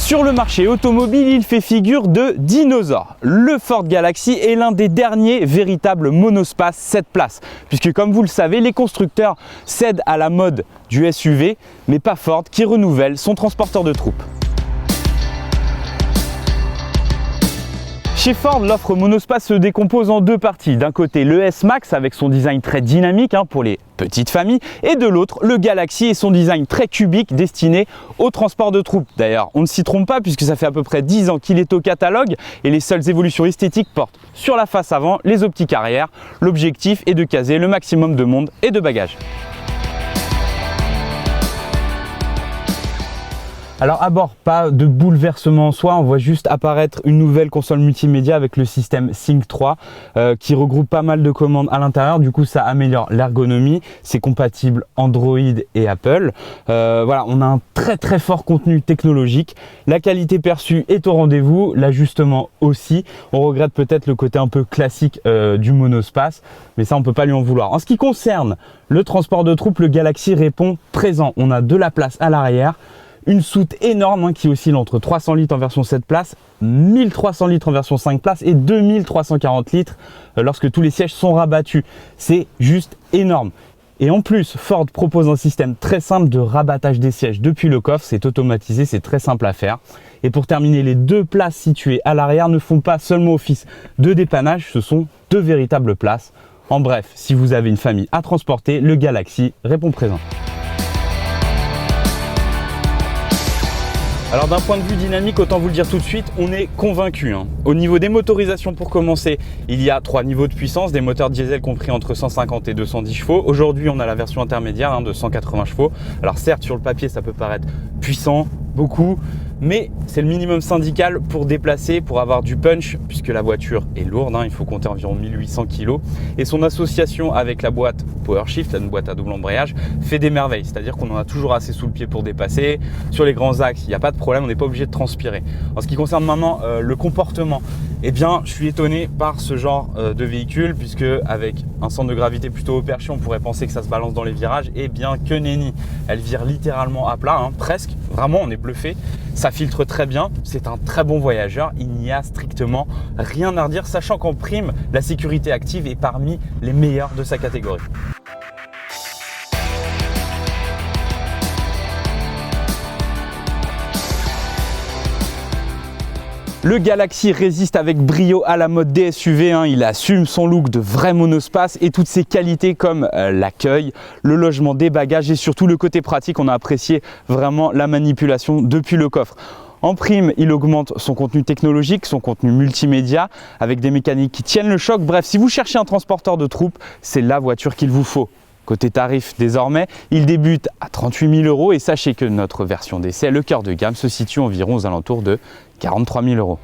Sur le marché automobile, il fait figure de dinosaure. Le Ford Galaxy est l'un des derniers véritables monospace 7 places, puisque comme vous le savez, les constructeurs cèdent à la mode du SUV, mais pas Ford qui renouvelle son transporteur de troupes. Chez Ford, l'offre monospace se décompose en deux parties. D'un côté, le S-Max avec son design très dynamique pour les petites familles, et de l'autre, le Galaxy et son design très cubique destiné au transport de troupes. D'ailleurs, on ne s'y trompe pas puisque ça fait à peu près 10 ans qu'il est au catalogue et les seules évolutions esthétiques portent sur la face avant, les optiques arrière. L'objectif est de caser le maximum de monde et de bagages. Alors à bord, pas de bouleversement en soi, on voit juste apparaître une nouvelle console multimédia avec le système Sync 3 qui regroupe pas mal de commandes à l'intérieur. Du coup, ça améliore l'ergonomie, c'est compatible Android et Apple. Voilà, on a un très fort contenu technologique. La qualité perçue est au rendez-vous, l'ajustement aussi. On regrette peut-être le côté un peu classique du monospace, mais ça on peut pas lui en vouloir. En ce qui concerne le transport de troupes, le Galaxy répond présent. On a de la place à l'arrière. Une soute énorme qui oscille entre 300 litres en version 7 places, 1300 litres en version 5 places et 2340 litres lorsque tous les sièges sont rabattus. C'est juste énorme. Et en plus, Ford propose un système très simple de rabattage des sièges depuis le coffre. C'est automatisé, c'est très simple à faire. Et pour terminer, les deux places situées à l'arrière ne font pas seulement office de dépannage, ce sont deux véritables places. En bref, si vous avez une famille à transporter, le Galaxy répond présent. Alors d'un point de vue dynamique, autant vous le dire tout de suite, on est convaincu. Au niveau des motorisations pour commencer, il y a 3 niveaux de puissance, des moteurs diesel compris entre 150 et 210 chevaux. Aujourd'hui, on a la version intermédiaire de 180 chevaux. Alors certes, sur le papier, ça peut paraître puissant, beaucoup, mais c'est le minimum syndical pour déplacer, pour avoir du punch, puisque la voiture est lourde, il faut compter environ 1800 kg. Et son association avec la boîte PowerShift, une boîte à double embrayage, fait des merveilles. C'est-à-dire qu'on en a toujours assez sous le pied pour dépasser. Sur les grands axes, il n'y a pas de problème, on n'est pas obligé de transpirer. En ce qui concerne maintenant le comportement, eh bien, je suis étonné par ce genre de véhicule, puisque avec un centre de gravité plutôt haut perché, on pourrait penser que ça se balance dans les virages. Et bien que nenni, elle vire littéralement à plat, presque. Vraiment, on est bluffé. Ça filtre très bien, c'est un très bon voyageur, il n'y a strictement rien à redire, sachant qu'en prime, la sécurité active est parmi les meilleures de sa catégorie. Le Galaxy résiste avec brio à la mode des SUV, il assume son look de vrai monospace et toutes ses qualités comme l'accueil, le logement des bagages et surtout le côté pratique. On a apprécié vraiment la manipulation depuis le coffre. En prime, il augmente son contenu technologique, son contenu multimédia avec des mécaniques qui tiennent le choc. Bref, si vous cherchez un transporteur de troupes, c'est la voiture qu'il vous faut. Côté tarif, désormais, il débute à 38 000 € et sachez que notre version d'essai, le cœur de gamme, se situe environ aux alentours de 43 000 €.